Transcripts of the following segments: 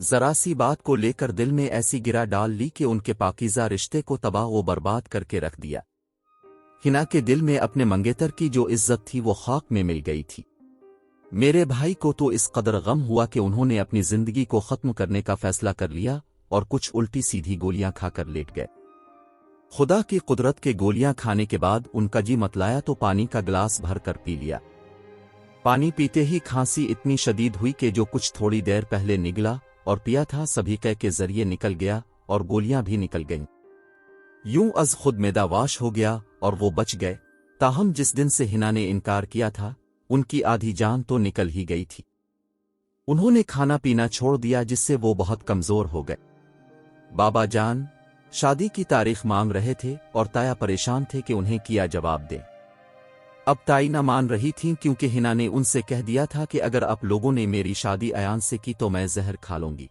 ذرا سی بات کو لے کر دل میں ایسی گرا ڈال لی کہ ان کے پاکیزہ رشتے کو تباہ و برباد کر کے رکھ دیا۔ ہنا کے دل میں اپنے منگیتر کی جو عزت تھی وہ خاک میں مل گئی تھی۔ میرے بھائی کو تو اس قدر غم ہوا کہ انہوں نے اپنی زندگی کو ختم کرنے کا فیصلہ کر لیا اور کچھ الٹی سیدھی گولیاں کھا کر لیٹ گئے۔ خدا کی قدرت کے گولیاں کھانے کے بعد ان کا جی متلایا تو پانی کا گلاس بھر کر پی لیا۔ پانی پیتے ہی کھانسی اتنی شدید ہوئی کہ جو کچھ تھوڑی دیر پہلے نگلا اور پیا تھا سبھی کے ذریعے نکل گیا اور گولیاں بھی نکل گئیں۔ یوں از خود میدا واش ہو گیا اور وہ بچ گئے، تاہم جس دن سے ہنا نے انکار کیا تھا ان کی آدھی جان تو نکل ہی گئی تھی۔ انہوں نے کھانا پینا چھوڑ دیا جس سے وہ بہت کمزور ہو گئے۔ بابا جان شادی کی تاریخ مانگ رہے تھے اور تایا پریشان تھے کہ انہیں کیا جواب دیں۔ اب تائی نہ مان رہی تھیں کیونکہ ہنا نے ان سے کہہ دیا تھا کہ اگر آپ لوگوں نے میری شادی ایان سے کی تو میں زہر کھا لوں گی۔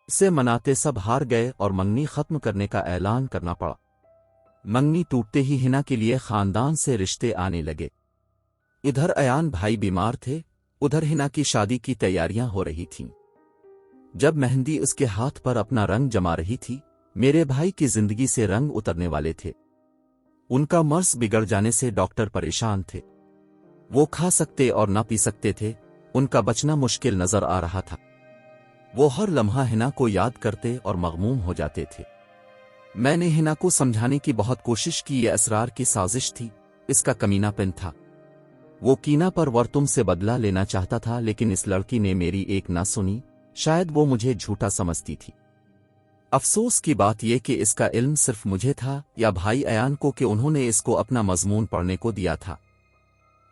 اسے مناتے سب ہار گئے اور منگنی ختم کرنے کا اعلان کرنا پڑا۔ منگنی ٹوٹتے ہی ہنا کے لیے خاندان سے رشتے آنے لگے۔ ادھر ایان بھائی بیمار تھے، ادھر ہنا کی شادی کی تیاریاں ہو رہی تھیں۔ جب مہندی اس کے ہاتھ پر اپنا رنگ جما رہی تھی، میرے بھائی کی زندگی سے رنگ اترنے والے تھے۔ ان کا مرض بگڑ جانے سے ڈاکٹر پریشان تھے۔ وہ کھا سکتے اور نہ پی سکتے تھے، ان کا بچنا مشکل نظر آ رہا تھا۔ وہ ہر لمحہ ہنا کو یاد کرتے اور مغموم ہو جاتے تھے۔ میں نے ہنا کو سمجھانے کی بہت کوشش کی، یہ اسرار کی سازش تھی، اس کا کمینہ پن تھا۔ وہ کینا پر ور تم سے بدلہ لینا چاہتا تھا، لیکن اس لڑکی نے میری ایک نہ سنی، شاید وہ مجھے جھوٹا سمجھتی تھی۔ افسوس کی بات یہ کہ اس کا علم صرف مجھے تھا یا بھائی ایان کو کہ انہوں نے اس کو اپنا مضمون پڑھنے کو دیا تھا۔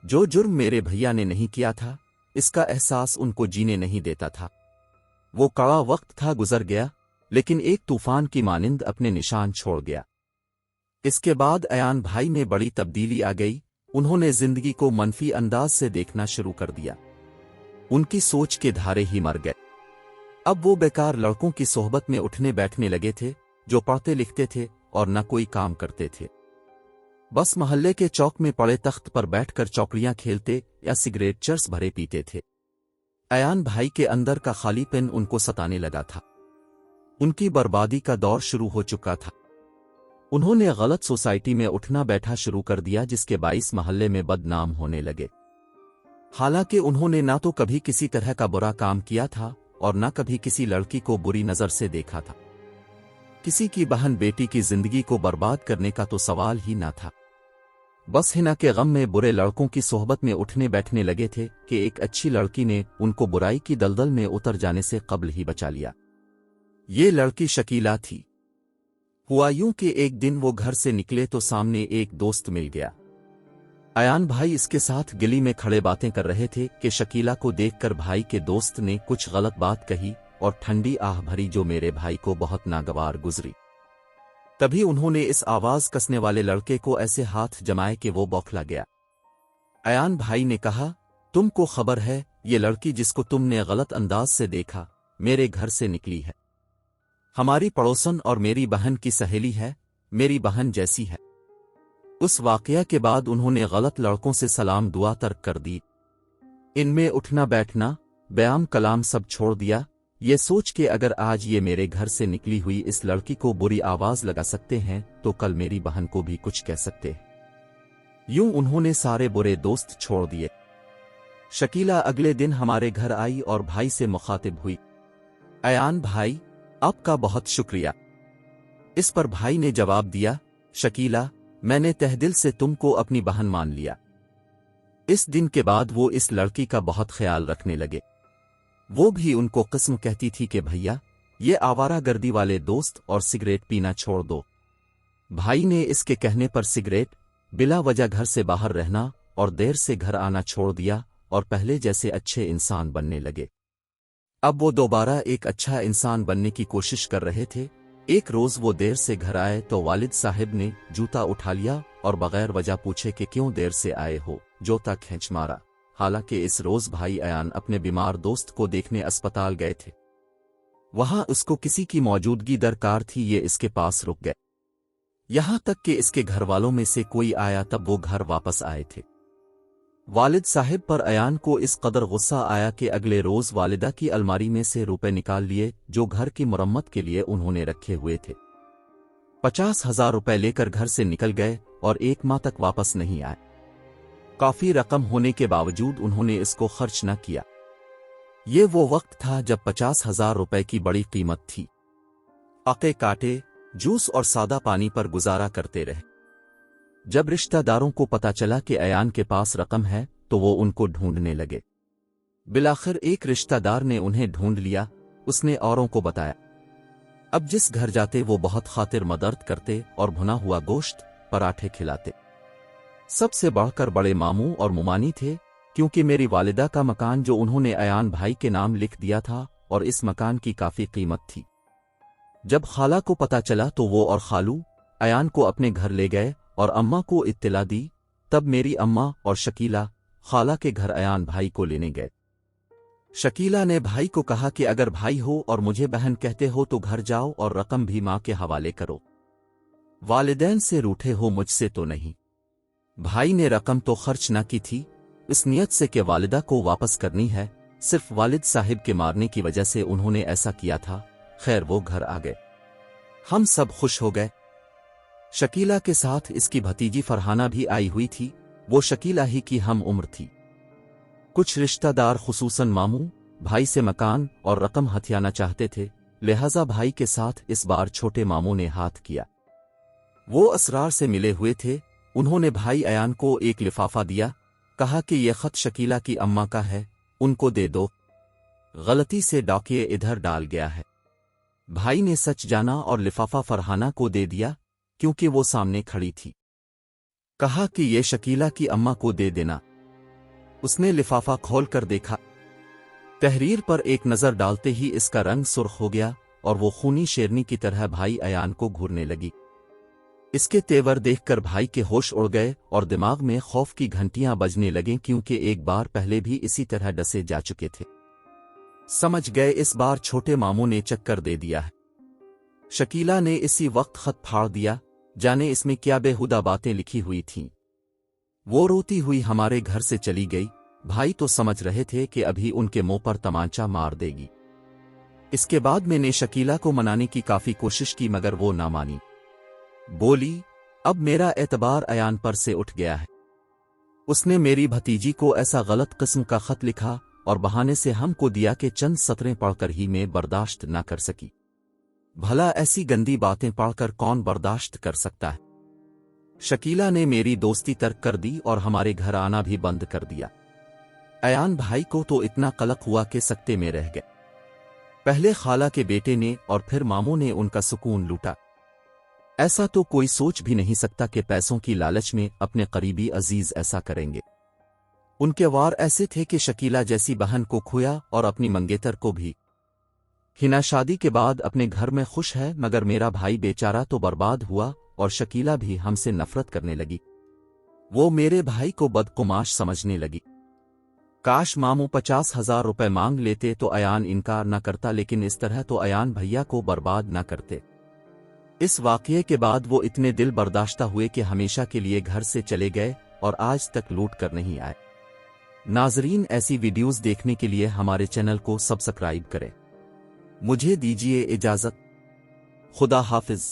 جو جرم میرے بھیا نے نہیں کیا تھا، اس کا احساس ان کو جینے نہیں دیتا تھا۔ وہ کڑا وقت تھا گزر گیا، لیکن ایک طوفان کی مانند اپنے نشان چھوڑ گیا۔ اس کے بعد ایان بھائی میں بڑی تبدیلی آ گئی، انہوں نے زندگی کو منفی انداز سے دیکھنا شروع کر دیا۔ ان کی سوچ کے دھارے ہی مر گئے۔ اب وہ بیکار لڑکوں کی صحبت میں اٹھنے بیٹھنے لگے تھے جو پڑھتے لکھتے تھے اور نہ کوئی کام کرتے تھے۔ بس محلے کے چوک میں پڑے تخت پر بیٹھ کر چوکڑیاں کھیلتے یا سگریٹ چرس بھرے پیتے تھے۔ ایان بھائی کے اندر کا خالی پن ان کو ستانے لگا تھا۔ ان کی بربادی کا دور شروع ہو چکا تھا۔ انہوں نے غلط سوسائٹی میں اٹھنا بیٹھا شروع کر دیا جس کے باعث محلے میں بدنام ہونے لگے۔ حالانکہ انہوں نے نہ تو کبھی کسی طرح کا برا کام کیا تھا اور نہ کبھی کسی لڑکی کو بری نظر سے دیکھا تھا۔ کسی کی بہن بیٹی کی زندگی کو برباد کرنے کا تو سوال ہی نہ تھا۔ بس ہنا کے غم میں برے لڑکوں کی صحبت میں اٹھنے بیٹھنے لگے تھے کہ ایک اچھی لڑکی نے ان کو برائی کی دلدل میں اتر جانے سے قبل ہی بچا لیا۔ یہ لڑکی شکیلا تھی۔ ہوا یوں کہ ایک دن وہ گھر سے نکلے تو سامنے ایک دوست مل گیا۔ ایان بھائی اس کے ساتھ گلی میں کھڑے باتیں کر رہے تھے کہ شکیلا کو دیکھ کر بھائی کے دوست نے کچھ غلط بات کہی اور ٹھنڈی آہ بھری جو میرے بھائی کو بہت ناگوار گزری۔ تبھی انہوں نے اس آواز کسنے والے لڑکے کو ایسے ہاتھ جمائے کہ وہ بوکھلا گیا۔ ایان بھائی نے کہا، تم کو خبر ہے یہ لڑکی جس کو تم نے غلط انداز سے دیکھا میرے گھر سے نکلی ہے، ہماری پڑوسن اور میری بہن کی سہیلی ہے، میری بہن جیسی ہے۔ اس واقعہ کے بعد انہوں نے غلط لڑکوں سے سلام دعا ترک کر دی، ان میں اٹھنا بیٹھنا بیام کلام سب چھوڑ دیا، یہ سوچ کہ اگر آج یہ میرے گھر سے نکلی ہوئی اس لڑکی کو بری آواز لگا سکتے ہیں تو کل میری بہن کو بھی کچھ کہہ سکتے ہیں۔ یوں انہوں نے سارے برے دوست چھوڑ دیے۔ شکیلا اگلے دن ہمارے گھر آئی اور بھائی سے مخاطب ہوئی، ایان بھائی آپ کا بہت شکریہ۔ اس پر بھائی نے جواب دیا، شکیلا میں نے تہ دل سے تم کو اپنی بہن مان لیا۔ اس دن کے بعد وہ اس لڑکی کا بہت خیال رکھنے لگے۔ وہ بھی ان کو قسم کہتی تھی کہ بھیا یہ آوارہ گردی والے دوست اور سگریٹ پینا چھوڑ دو۔ بھائی نے اس کے کہنے پر سگریٹ، بلا وجہ گھر سے باہر رہنا اور دیر سے گھر آنا چھوڑ دیا اور پہلے جیسے اچھے انسان بننے لگے۔ اب وہ دوبارہ ایک اچھا انسان بننے کی کوشش کر رہے تھے۔ ایک روز وہ دیر سے گھر آئے تو والد صاحب نے جوتا اٹھا لیا اور بغیر وجہ پوچھے کہ کیوں دیر سے آئے ہو، جوتا کھینچ مارا۔ حالانکہ اس روز بھائی ایان اپنے بیمار دوست کو دیکھنے اسپتال گئے تھے، وہاں اس کو کسی کی موجودگی درکار تھی، یہ اس کے پاس رک گئے، یہاں تک کہ اس کے گھر والوں میں سے کوئی آیا تب وہ گھر واپس آئے تھے۔ والد صاحب پر ایان کو اس قدر غصہ آیا کہ اگلے روز والدہ کی الماری میں سے روپے نکال لیے جو گھر کی مرمت کے لیے انہوں نے رکھے ہوئے تھے۔ 50,000 روپے لے کر گھر سے نکل گئے اور 1 ماہ تک واپس نہیں آئے۔ کافی رقم ہونے کے باوجود انہوں نے اس کو خرچ نہ کیا۔ یہ وہ وقت تھا جب 50,000 روپے کی بڑی قیمت تھی۔ عقے کاٹے، جوس اور سادہ پانی پر گزارا کرتے رہے۔ جب رشتہ داروں کو پتہ چلا کہ ایان کے پاس رقم ہے تو وہ ان کو ڈھونڈنے لگے۔ بالآخر ایک رشتہ دار نے انہیں ڈھونڈ لیا۔ اس نے اوروں کو بتایا۔ اب جس گھر جاتے وہ بہت خاطر مدد کرتے اور بھنا ہوا گوشت، پراٹھے کھلاتے۔ سب سے بڑھ کر بڑے ماموں اور ممانی تھے، کیونکہ میری والدہ کا مکان جو انہوں نے ایان بھائی کے نام لکھ دیا تھا اور اس مکان کی کافی قیمت تھی۔ جب خالہ کو پتہ چلا تو وہ اور خالو ایان کو اپنے گھر لے گئے اور اماں کو اطلاع دی۔ تب میری اماں اور شکیلہ خالہ کے گھر ایان بھائی کو لینے گئے۔ شکیلہ نے بھائی کو کہا کہ اگر بھائی ہو اور مجھے بہن کہتے ہو تو گھر جاؤ اور رقم بھی ماں کے حوالے کرو۔ والدین سے روٹھے ہو، مجھ سے تو نہیں۔ بھائی نے رقم تو خرچ نہ کی تھی، اس نیت سے کہ والدہ کو واپس کرنی ہے، صرف والد صاحب کے مارنے کی وجہ سے انہوں نے ایسا کیا تھا۔ خیر وہ گھر آ گئے، ہم سب خوش ہو گئے۔ شکیلہ کے ساتھ اس کی بھتیجی فرحانہ بھی آئی ہوئی تھی، وہ شکیلہ ہی کی ہم عمر تھی۔ کچھ رشتہ دار خصوصاً ماموں بھائی سے مکان اور رقم ہتھیانا چاہتے تھے، لہذا بھائی کے ساتھ اس بار چھوٹے ماموں نے ہاتھ کیا۔ وہ اسرار سے ملے ہوئے تھے، انہوں نے بھائی ایان کو ایک لفافہ دیا، کہا کہ یہ خط شکیلہ کی اماں کا ہے، ان کو دے دو، غلطی سے ڈاکیے ادھر ڈال گیا ہے۔ بھائی نے سچ جانا اور لفافہ فرحانہ کو دے دیا کیونکہ وہ سامنے کھڑی تھی۔ کہا کہ یہ شکیلہ کی اماں کو دے دینا۔ اس نے لفافہ کھول کر دیکھا، تحریر پر ایک نظر ڈالتے ہی اس کا رنگ سرخ ہو گیا اور وہ خونی شیرنی کی طرح بھائی ایان کو گھورنے لگی۔ اس کے تیور دیکھ کر بھائی کے ہوش اڑ گئے اور دماغ میں خوف کی گھنٹیاں بجنے لگیں، کیونکہ ایک بار پہلے بھی اسی طرح ڈسے جا چکے تھے۔ سمجھ گئے اس بار چھوٹے ماموں نے چکر دے دیا ہے۔ شکیلہ نے اسی وقت خط پھاڑ دیا، جانے اس میں کیا بےہودہ باتیں لکھی ہوئی تھیں۔ وہ روتی ہوئی ہمارے گھر سے چلی گئی۔ بھائی تو سمجھ رہے تھے کہ ابھی ان کے منہ پر تمانچہ مار دے گی۔ اس کے بعد میں نے شکیلہ کو منانے کی کافی کوشش کی مگر وہ نہ مانی۔ بولی، اب میرا اعتبار ایان پر سے اٹھ گیا ہے۔ اس نے میری بھتیجی کو ایسا غلط قسم کا خط لکھا اور بہانے سے ہم کو دیا کہ چند سطریں پڑھ کر ہی میں برداشت نہ کر سکی۔ بھلا ایسی گندی باتیں پڑھ کر کون برداشت کر سکتا ہے؟ شکیلہ نے میری دوستی ترک کر دی اور ہمارے گھر آنا بھی بند کر دیا۔ ایان بھائی کو تو اتنا قلق ہوا کہ سکتے میں رہ گئے۔ پہلے خالہ کے بیٹے نے اور پھر ماموں نے ان کا سکون لوٹا۔ ایسا تو کوئی سوچ بھی نہیں سکتا کہ پیسوں کی لالچ میں اپنے قریبی عزیز ایسا کریں گے۔ ان کے وار ایسے تھے کہ شکیلہ جیسی بہن کو کھویا اور اپنی منگیتر کو بھی۔ ہنا شادی کے بعد اپنے گھر میں خوش ہے مگر میرا بھائی بیچارہ تو برباد ہوا اور شکیلہ بھی ہم سے نفرت کرنے لگی۔ وہ میرے بھائی کو بدقماش سمجھنے لگی۔ کاش ماموں 50,000 روپے مانگ لیتے تو ایان انکار نہ کرتا، لیکن اس طرح تو ایان بھیا کو برباد نہ کرتے۔ اس واقعے کے بعد وہ اتنے دل برداشتہ ہوئے کہ ہمیشہ کے لیے گھر سے چلے گئے اور آج تک لوٹ کر نہیں آئے۔ ناظرین، ایسی ویڈیوز دیکھنے کے لیے ہمارے چینل کو سبسکرائب کریں۔ مجھے دیجیے اجازت، خدا حافظ۔